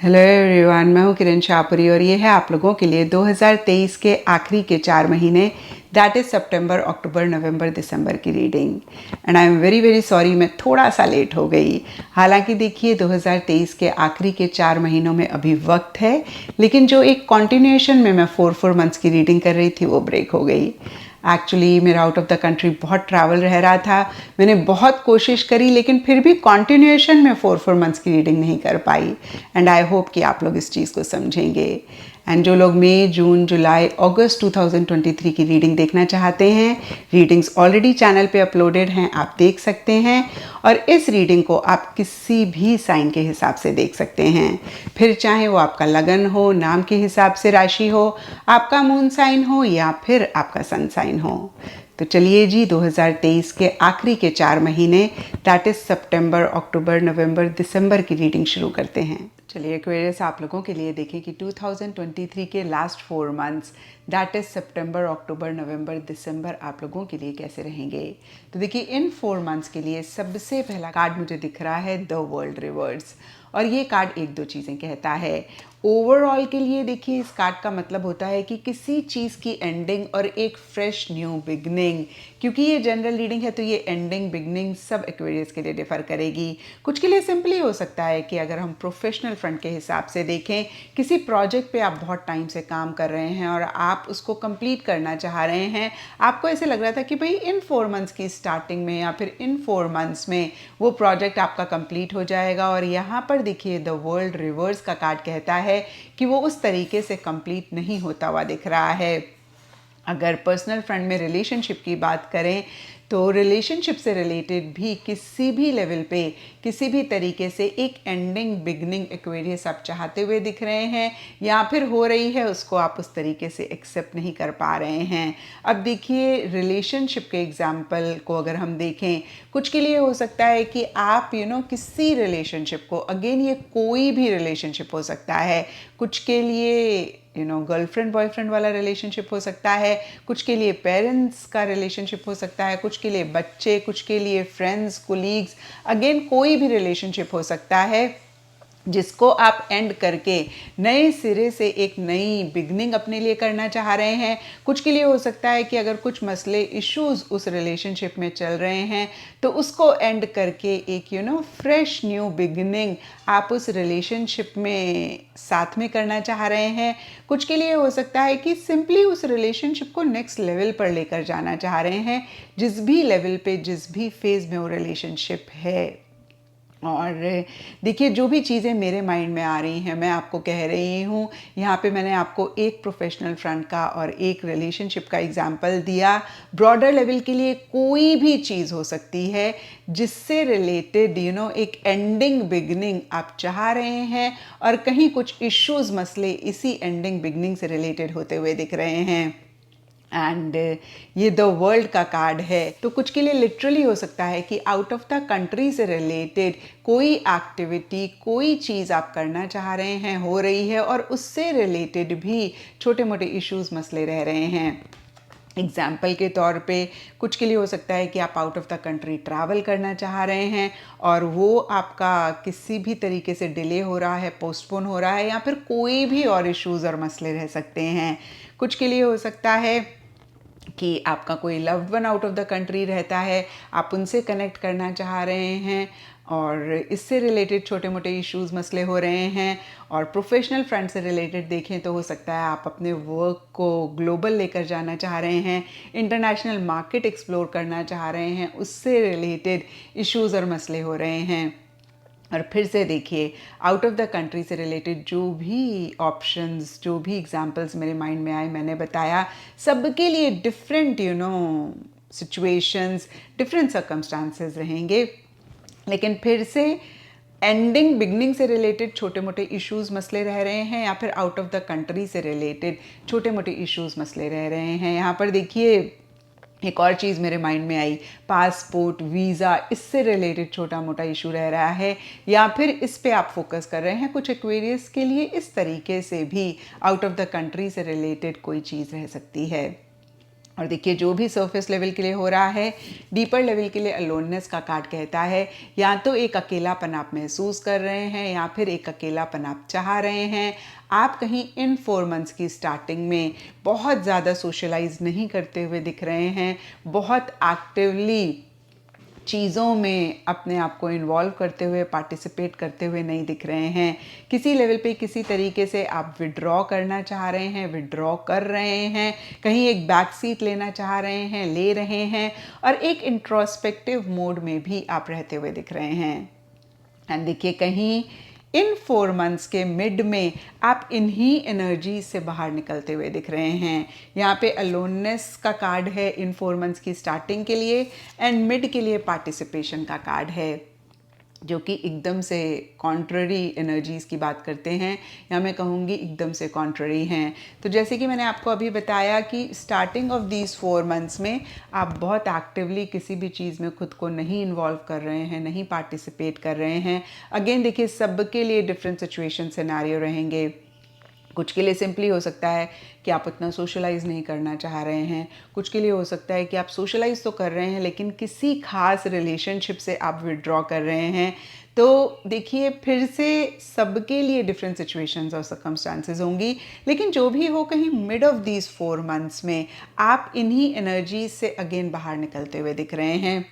Hello everyone, मैं हूँ किरण शाहपुरी और ये है आप लोगों के लिए 2023 के आखिरी के 4 महीने दैट इज़ सितंबर, अक्टूबर, नवंबर, दिसंबर की reading. And I am very very sorry, मैं थोड़ा सा लेट हो गई। हालांकि देखिए 2023 के आखिरी के 4 महीनों में अभी वक्त है, लेकिन जो एक कॉन्टिन्यूएशन में मैं 4 मंथ्स की रीडिंग कर रही थी वो ब्रेक हो गई। एक्चुअली मेरा आउट ऑफ द कंट्री बहुत ट्रैवल रह रहा था। मैंने बहुत कोशिश करी लेकिन फिर भी कॉन्टिन्यूएशन में 4 मंथ्स की रीडिंग नहीं कर पाई। एंड आई होप कि आप लोग इस चीज़ को समझेंगे। एंड जो लोग मई, जून, जुलाई, अगस्त 2023 की रीडिंग देखना चाहते हैं, रीडिंग्स ऑलरेडी चैनल पे अपलोडेड हैं, आप देख सकते हैं। और इस रीडिंग को आप किसी भी साइन के हिसाब से देख सकते हैं, फिर चाहे वो आपका लगन हो, नाम के हिसाब से राशि हो, आपका मून साइन हो या फिर आपका सन साइन हो। तो चलिए जी, 2023 के आखिरी के 4 महीने दैट इज़ सितंबर, अक्टूबर, नवंबर, दिसंबर की रीडिंग शुरू करते हैं। चलिए एक्वेरियस आप लोगों के लिए देखें कि 2023 के लास्ट 4 मंथ्स दैट इज़ सितंबर, अक्टूबर, नवंबर, दिसंबर आप लोगों के लिए कैसे रहेंगे। तो देखिए इन 4 मंथ्स के लिए सबसे पहला कार्ड मुझे दिख रहा है द वर्ल्ड रिवर्स। और ये कार्ड एक दो चीज़ें कहता है। ओवरऑल के लिए देखिए इस कार्ड का मतलब होता है कि किसी चीज़ की एंडिंग और एक फ्रेश न्यू बिगनिंग। क्योंकि ये जनरल रीडिंग है तो ये एंडिंग बिगनिंग सब एक्वेरियस के लिए डिफर करेगी। कुछ के लिए सिंपली हो सकता है कि अगर हम प्रोफेशनल फ्रंट के हिसाब से देखें, किसी प्रोजेक्ट पे आप बहुत टाइम से काम कर रहे हैं और आप उसको कंप्लीट करना चाह रहे हैं। आपको ऐसे लग रहा था कि भाई इन 4 मंथ्स की स्टार्टिंग में या फिर इन 4 मंथ्स में वो प्रोजेक्ट आपका कंप्लीट हो जाएगा। और यहाँ पर देखिए द वर्ल्ड रिवर्स का कार्ड कहता है कि वो उस तरीके से कंप्लीट नहीं होता हुआ दिख रहा है। अगर पर्सनल फ्रंट में रिलेशनशिप की बात करें तो रिलेशनशिप से रिलेटेड भी किसी भी लेवल पे किसी भी तरीके से एक एंडिंग बिगनिंग एक्वेरियस आप चाहते हुए दिख रहे हैं या फिर हो रही है, उसको आप उस तरीके से एक्सेप्ट नहीं कर पा रहे हैं। अब देखिए रिलेशनशिप के एग्जाम्पल को अगर हम देखें, कुछ के लिए हो सकता है कि आप किसी रिलेशनशिप को, अगेन ये कोई भी रिलेशनशिप हो सकता है, कुछ के लिए गर्लफ्रेंड बॉयफ्रेंड वाला रिलेशनशिप हो सकता है, कुछ के लिए पेरेंट्स का रिलेशनशिप हो सकता है, कुछ के लिए बच्चे, कुछ के लिए फ्रेंड्स, कोलीग्स, अगेन कोई भी रिलेशनशिप हो सकता है जिसको आप एंड करके नए सिरे से एक नई बिगनिंग अपने लिए करना चाह रहे हैं। कुछ के लिए हो सकता है कि अगर कुछ मसले, इश्यूज उस रिलेशनशिप में चल रहे हैं तो उसको एंड करके एक फ्रेश न्यू बिगनिंग आप उस रिलेशनशिप में साथ में करना चाह रहे हैं। कुछ के लिए हो सकता है कि सिंपली उस रिलेशनशिप को नेक्स्ट लेवल पर लेकर जाना चाह रहे हैं, जिस भी लेवल पे, जिस भी फेज में वो रिलेशनशिप है। और देखिए जो भी चीज़ें मेरे माइंड में आ रही हैं मैं आपको कह रही हूँ। यहाँ पे मैंने आपको एक प्रोफेशनल फ्रंट का और एक रिलेशनशिप का एग्जांपल दिया। ब्रॉडर लेवल के लिए कोई भी चीज़ हो सकती है जिससे रिलेटेड एक एंडिंग बिगनिंग आप चाह रहे हैं और कहीं कुछ इश्यूज, मसले इसी एंडिंग बिगनिंग से रिलेटेड होते हुए दिख रहे हैं। एंड ये द वर्ल्ड का कार्ड है तो कुछ के लिए लिटरली हो सकता है कि आउट ऑफ द कंट्री से रिलेटेड कोई एक्टिविटी, कोई चीज़ आप करना चाह रहे हैं, हो रही है और उससे रिलेटेड भी छोटे मोटे इश्यूज, मसले रह रहे हैं। एग्जाम्पल के तौर पे कुछ के लिए हो सकता है कि आप out of the country travel करना चाह रहे हैं और वो आपका किसी भी तरीके से डिले हो रहा है, पोस्टपोन हो रहा है या फिर कोई भी और इश्यूज और मसले रह सकते हैं। कुछ के लिए हो सकता है कि आपका कोई loved one out of the country रहता है, आप उनसे कनेक्ट करना चाह रहे हैं और इससे रिलेटेड छोटे मोटे इश्यूज, मसले हो रहे हैं। और प्रोफेशनल फ्रंट से रिलेटेड देखें तो हो सकता है आप अपने वर्क को ग्लोबल लेकर जाना चाह रहे हैं, इंटरनेशनल मार्केट एक्सप्लोर करना चाह रहे हैं, उससे रिलेटेड इश्यूज और मसले हो रहे हैं। और फिर से देखिए आउट ऑफ द कंट्री से रिलेटेड जो भी ऑप्शंस, जो भी एग्जांपल्स मेरे माइंड में आए मैंने बताया, सबके लिए डिफरेंट सिचुएशंस, डिफरेंट सर्कमस्टांसेस रहेंगे। लेकिन फिर से एंडिंग बिगनिंग से रिलेटेड छोटे मोटे इश्यूज, मसले रह रहे हैं या फिर आउट ऑफ द कंट्री से रिलेटेड छोटे मोटे इश्यूज, मसले रह रहे हैं। यहाँ पर देखिए एक और चीज़ मेरे माइंड में आई, पासपोर्ट, वीज़ा, इससे रिलेटेड छोटा मोटा इशू रह रहा है या फिर इस पे आप फोकस कर रहे हैं। कुछ एक्वेरियस के लिए इस तरीके से भी आउट ऑफ द कंट्री से रिलेटेड कोई चीज़ रह सकती है। और देखिए जो भी सरफेस लेवल के लिए हो रहा है, डीपर लेवल के लिए अलोननेस का कार्ड कहता है या तो एक अकेलापन आप महसूस कर रहे हैं या फिर एक अकेलापन आप चाह रहे हैं। आप कहीं इन 4 मंथ्स की स्टार्टिंग में बहुत ज़्यादा सोशलाइज नहीं करते हुए दिख रहे हैं, बहुत एक्टिवली चीज़ों में अपने आप को इन्वॉल्व करते हुए, पार्टिसिपेट करते हुए नहीं दिख रहे हैं। किसी लेवल पे किसी तरीके से आप विड्रॉ करना चाह रहे हैं, विड्रॉ कर रहे हैं, कहीं एक बैक सीट लेना चाह रहे हैं, ले रहे हैं, और एक इंट्रोस्पेक्टिव मोड में भी आप रहते हुए दिख रहे हैं। एंड देखिए कहीं इन 4 मंथ्स के मिड में आप इन्हीं एनर्जी से बाहर निकलते हुए दिख रहे हैं। यहाँ पे अलोननेस का कार्ड है इन 4 मंथ्स की स्टार्टिंग के लिए, एंड मिड के लिए पार्टिसिपेशन का कार्ड है, जो कि एकदम से कॉन्ट्ररी एनर्जीज़ की बात करते हैं, या मैं कहूँगी एकदम से कॉन्ट्ररी हैं। तो जैसे कि मैंने आपको अभी बताया कि स्टार्टिंग ऑफ दीज 4 मंथ्स में आप बहुत एक्टिवली किसी भी चीज़ में खुद को नहीं इन्वॉल्व कर रहे हैं, नहीं पार्टिसिपेट कर रहे हैं। अगेन देखिए सबके लिए डिफरेंट सिचुएशन सिनेरियो रहेंगे। कुछ के लिए सिंपली हो सकता है कि आप उतना सोशलाइज नहीं करना चाह रहे हैं, कुछ के लिए हो सकता है कि आप सोशलाइज तो कर रहे हैं लेकिन किसी खास रिलेशनशिप से आप विड्रॉ कर रहे हैं। तो देखिए फिर से सबके लिए डिफरेंट सिचुएशंस और सर्कमस्टांसेस होंगी, लेकिन जो भी हो कहीं मिड ऑफ दीज 4 मंथ्स में आप इन्हीं एनर्जी से अगेन बाहर निकलते हुए दिख रहे हैं।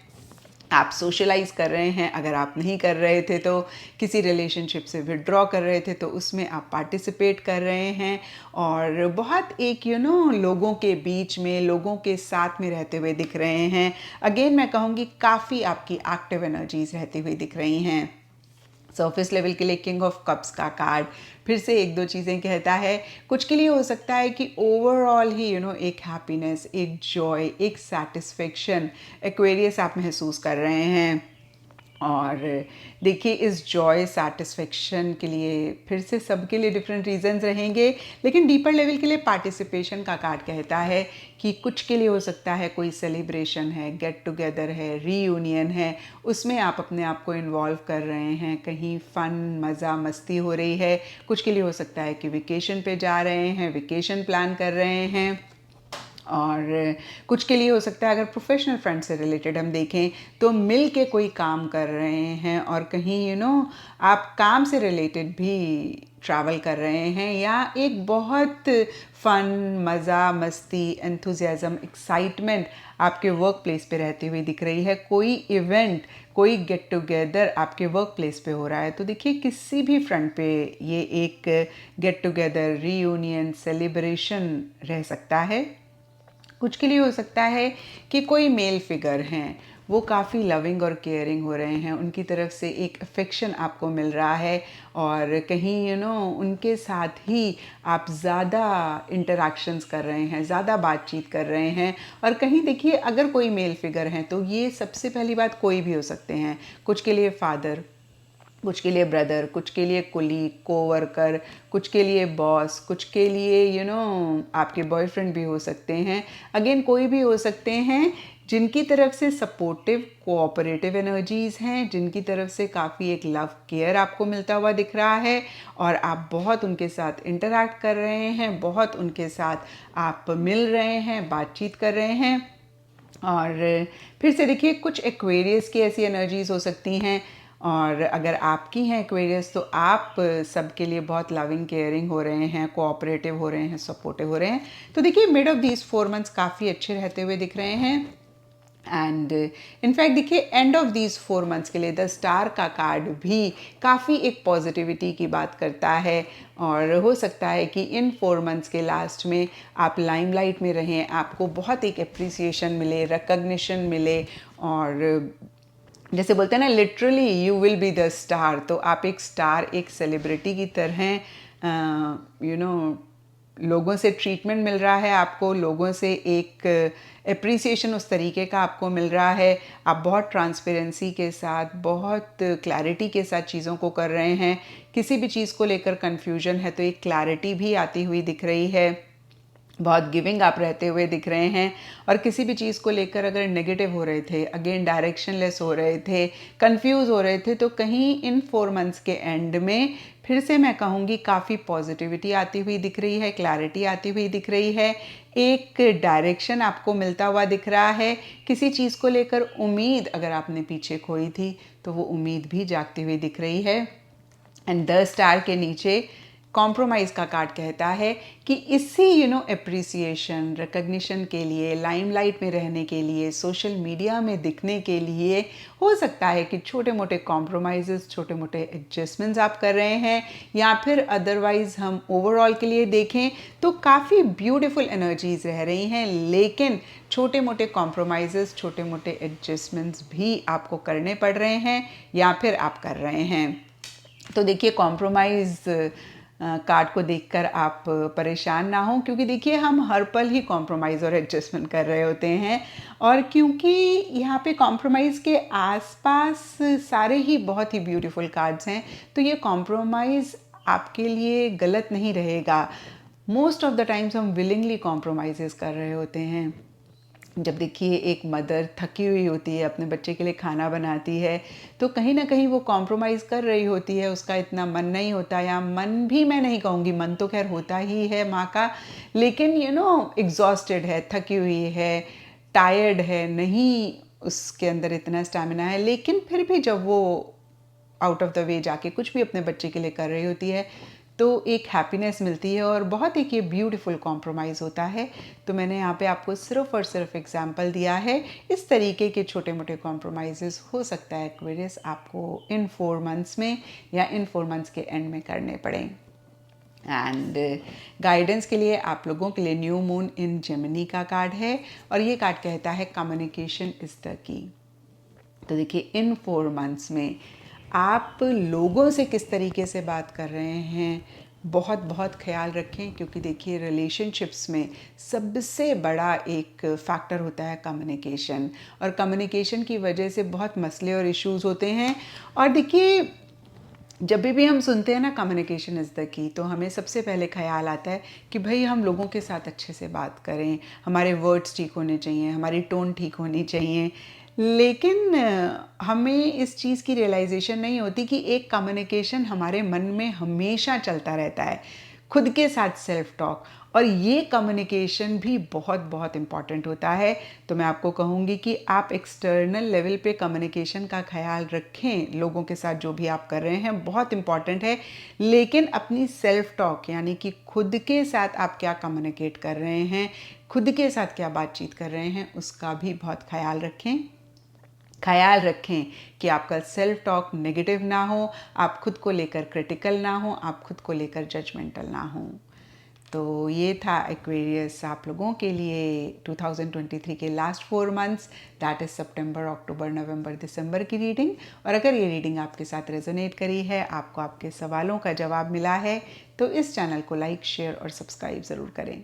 आप सोशलाइज कर रहे हैं, अगर आप नहीं कर रहे थे तो किसी रिलेशनशिप से विड्रॉ कर रहे थे तो उसमें आप पार्टिसिपेट कर रहे हैं, और बहुत एक लोगों के बीच में, लोगों के साथ में रहते हुए दिख रहे हैं। अगेन मैं कहूँगी काफ़ी आपकी एक्टिव एनर्जीज रहती हुई दिख रही हैं। सरफेस लेवल के लिए किंग ऑफ कप्स का कार्ड फिर से एक दो चीज़ें कहता है। कुछ के लिए हो सकता है कि ओवरऑल ही एक हैप्पीनेस, एक जॉय, एक सेटिस्फेक्शन एक्वेरियस आप महसूस कर रहे हैं। और देखिए इस जॉय सेटिस्फेक्शन के लिए फिर से सबके लिए डिफरेंट रीजंस रहेंगे, लेकिन डीपर लेवल के लिए पार्टिसिपेशन का कार्ड कहता है कि कुछ के लिए हो सकता है कोई सेलिब्रेशन है, गेट टुगेदर है, रीयूनियन है, उसमें आप अपने आप को इन्वॉल्व कर रहे हैं, कहीं फ़न, मज़ा, मस्ती हो रही है। कुछ के लिए हो सकता है कि वेकेशन पे जा रहे हैं, वेकेशन प्लान कर रहे हैं, और कुछ के लिए हो सकता है अगर प्रोफेशनल फ्रेंड से रिलेटेड हम देखें तो मिल के कोई काम कर रहे हैं, और कहीं आप काम से रिलेटेड भी ट्रैवल कर रहे हैं, या एक बहुत फ़न, मज़ा, मस्ती, एंथुजियाज़म, एक्साइटमेंट आपके वर्क प्लेस पे रहती हुई दिख रही है। कोई इवेंट, कोई गेट टुगेदर आपके वर्क प्लेस पे हो रहा है। तो देखिए किसी भी फ्रंट पे ये एक गेट टुगेदर, रीयूनियन, सेलिब्रेशन रह सकता है। कुछ के लिए हो सकता है कि कोई मेल फिगर हैं, वो काफ़ी लविंग और केयरिंग हो रहे हैं, उनकी तरफ से एक अफेक्शन आपको मिल रहा है, और कहीं उनके साथ ही आप ज़्यादा इंटरैक्शंस कर रहे हैं, ज़्यादा बातचीत कर रहे हैं। और कहीं देखिए अगर कोई मेल फिगर हैं तो ये सबसे पहली बात कोई भी हो सकते हैं। कुछ के लिए फादर, कुछ के लिए ब्रदर, कुछ के लिए कुलीग, कोवर्कर, कुछ के लिए बॉस, कुछ के लिए आपके बॉयफ्रेंड भी हो सकते हैं। अगेन कोई भी हो सकते हैं जिनकी तरफ से सपोर्टिव, कोऑपरेटिव एनर्जीज़ हैं, जिनकी तरफ से काफ़ी एक लव केयर आपको मिलता हुआ दिख रहा है, और आप बहुत उनके साथ इंटरैक्ट कर रहे हैं, बहुत उनके साथ आप मिल रहे हैं, बातचीत कर रहे हैं। और फिर से देखिए कुछ एक्वेरियस की ऐसी एनर्जीज़ हो सकती हैं, और अगर आपकी हैं एक्वेरियस तो आप सबके लिए बहुत लविंग, केयरिंग हो रहे हैं, कोऑपरेटिव हो रहे हैं, सपोर्टिव हो रहे हैं। तो देखिए मिड ऑफ दीज 4 मंथ्स काफ़ी अच्छे रहते हुए दिख रहे हैं। एंड इनफैक्ट देखिए एंड ऑफ दीज 4 मंथ्स के लिए द स्टार का कार्ड भी काफ़ी एक पॉजिटिविटी की बात करता है, और हो सकता है कि इन 4 मंथ्स के लास्ट में आप लाइमलाइट में रहें, आपको बहुत एक अप्रिसिएशन मिले, रिकग्निशन मिले, और जैसे बोलते हैं ना literally you will be the star. तो आप एक स्टार, एक सेलिब्रिटी की तरह लोगों से ट्रीटमेंट मिल रहा है आपको, लोगों से एक एप्रिसिएशन उस तरीके का आपको मिल रहा है। आप बहुत ट्रांसपेरेंसी के साथ, बहुत क्लैरिटी के साथ चीज़ों को कर रहे हैं। किसी भी चीज़ को लेकर कन्फ्यूजन है तो एक क्लैरिटी भी आती हुई दिख रही है। बहुत गिविंग आप रहते हुए दिख रहे हैं, और किसी भी चीज़ को लेकर अगर नेगेटिव हो रहे थे, अगेन डायरेक्शनलेस हो रहे थे, कंफ्यूज हो रहे थे, तो कहीं इन 4 मंथ्स के एंड में फिर से मैं कहूँगी काफ़ी पॉजिटिविटी आती हुई दिख रही है, क्लैरिटी आती हुई दिख रही है, एक डायरेक्शन आपको मिलता हुआ दिख रहा है। किसी चीज़ को लेकर उम्मीद अगर आपने पीछे खोई थी तो वो उम्मीद भी जागती हुई दिख रही है। एंड द स्टार के नीचे कॉम्प्रोमाइज़ का कार्ड कहता है कि इसी अप्रिसिएशन रिकग्निशन के लिए, लाइमलाइट में रहने के लिए, सोशल मीडिया में दिखने के लिए हो सकता है कि छोटे मोटे कॉम्प्रोमाइज़, छोटे मोटे एडजस्टमेंट्स आप कर रहे हैं, या फिर अदरवाइज़ हम ओवरऑल के लिए देखें तो काफ़ी ब्यूटीफुल एनर्जीज रह रही हैं, लेकिन छोटे मोटे कॉम्प्रोमाइज़, छोटे मोटे एडजस्टमेंट्स भी आपको करने पड़ रहे हैं या फिर आप कर रहे हैं। तो देखिए, कॉम्प्रोमाइज़ कार्ड को देखकर आप परेशान ना हो, क्योंकि देखिए हम हर पल ही कॉम्प्रोमाइज़ और एडजस्टमेंट कर रहे होते हैं, और क्योंकि यहाँ पे कॉम्प्रोमाइज़ के आसपास सारे ही बहुत ही ब्यूटीफुल कार्ड्स हैं, तो ये कॉम्प्रोमाइज़ आपके लिए गलत नहीं रहेगा। मोस्ट ऑफ द टाइम्स हम विलिंगली कॉम्प्रोमाइज़ कर रहे होते हैं। जब देखिए एक मदर थकी हुई होती है, अपने बच्चे के लिए खाना बनाती है, तो कहीं ना कहीं वो कॉम्प्रोमाइज़ कर रही होती है, उसका इतना मन नहीं होता, या मन भी मैं नहीं कहूँगी, मन तो खैर होता ही है माँ का, लेकिन एग्जॉस्टेड है, थकी हुई है, टायर्ड है, नहीं उसके अंदर इतना स्टैमिना है, लेकिन फिर भी जब वो आउट ऑफ द वे जाके कुछ भी अपने बच्चे के लिए कर रही होती है तो एक हैप्पीनेस मिलती है, और बहुत एक ये ब्यूटीफुल कॉम्प्रोमाइज़ होता है। तो मैंने यहाँ पे आपको सिर्फ और सिर्फ एग्जांपल दिया है। इस तरीके के छोटे मोटे कॉम्प्रोमाइज़ हो सकता है एक्वेरियस आपको इन 4 मंथ्स में या इन 4 मंथ्स के एंड में करने पड़े। एंड गाइडेंस के लिए आप लोगों के लिए न्यू मून इन जेमिनी का कार्ड है, और ये कार्ड कहता है कम्युनिकेशन इज़ द की। तो देखिए, इन 4 मंथ्स में आप लोगों से किस तरीके से बात कर रहे हैं, बहुत बहुत ख्याल रखें, क्योंकि देखिए रिलेशनशिप्स में सबसे बड़ा एक फैक्टर होता है कम्युनिकेशन, और कम्युनिकेशन की वजह से बहुत मसले और इश्यूज होते हैं। और देखिए, जब भी हम सुनते हैं ना कम्युनिकेशन इज़ द की, तो हमें सबसे पहले ख्याल आता है कि भाई हम लोगों के साथ अच्छे से बात करें, हमारे वर्ड्स ठीक होने चाहिए, हमारी टोन ठीक होनी चाहिए, लेकिन हमें इस चीज़ की रियलाइजेशन नहीं होती कि एक कम्युनिकेशन हमारे मन में हमेशा चलता रहता है, खुद के साथ सेल्फ टॉक, और ये कम्युनिकेशन भी बहुत बहुत इम्पॉर्टेंट होता है। तो मैं आपको कहूँगी कि आप एक्सटर्नल लेवल पे कम्युनिकेशन का ख्याल रखें, लोगों के साथ जो भी आप कर रहे हैं बहुत इम्पॉर्टेंट है, लेकिन अपनी सेल्फ टॉक यानी कि खुद के साथ आप क्या कम्युनिकेट कर रहे हैं, खुद के साथ क्या बातचीत कर रहे हैं, उसका भी बहुत ख्याल रखें। ख्याल रखें कि आपका सेल्फ टॉक नेगेटिव ना हो, आप खुद को लेकर क्रिटिकल ना हो, आप खुद को लेकर जजमेंटल ना हो। तो ये था एक्वेरियस आप लोगों के लिए 2023 के लास्ट 4 मंथ्स, दैट इज़ सितंबर, अक्टूबर, नवंबर, दिसंबर की रीडिंग। और अगर ये रीडिंग आपके साथ रेजोनेट करी है, आपको आपके सवालों का जवाब मिला है, तो इस चैनल को लाइक, शेयर और सब्सक्राइब ज़रूर करें।